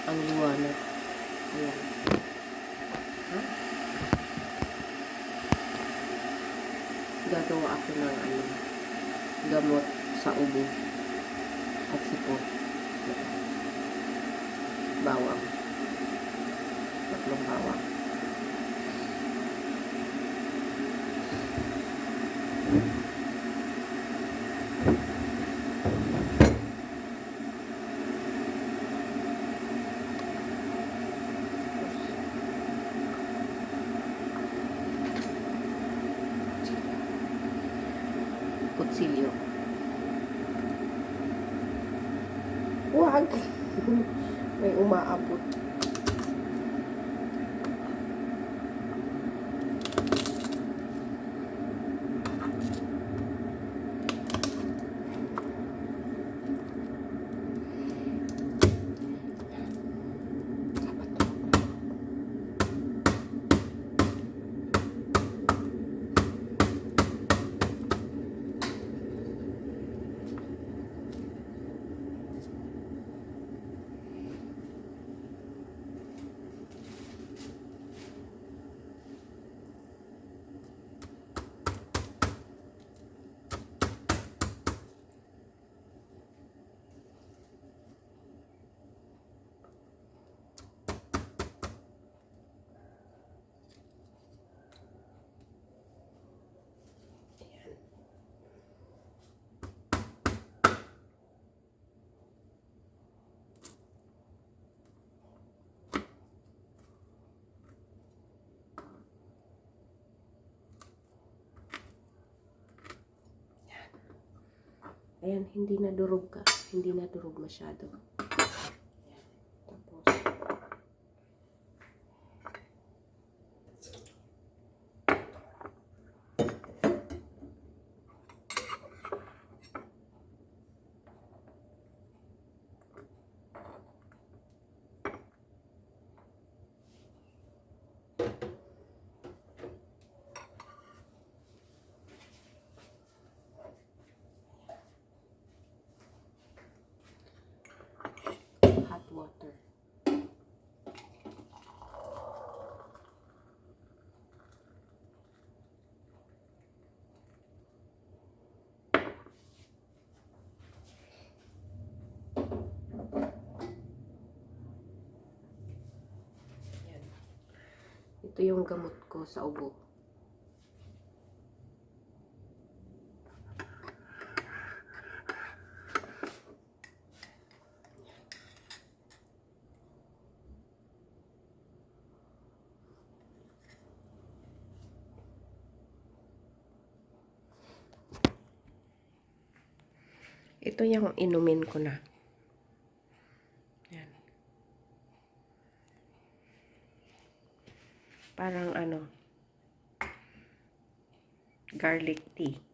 ang liwanag. Ayan. Ha? Gagawa ako ng gamot sa ubo at sipon. Bawang. 3 bawang. Kutsilyo. Huwag! May umaabot. Ayan, hindi na durog ka. Hindi na durog masyado. Ayan. Tapos, hot water. Ayan. Ito yung gamot ko sa ubo. Ito yung inumin ko na. Yan. Parang garlic tea.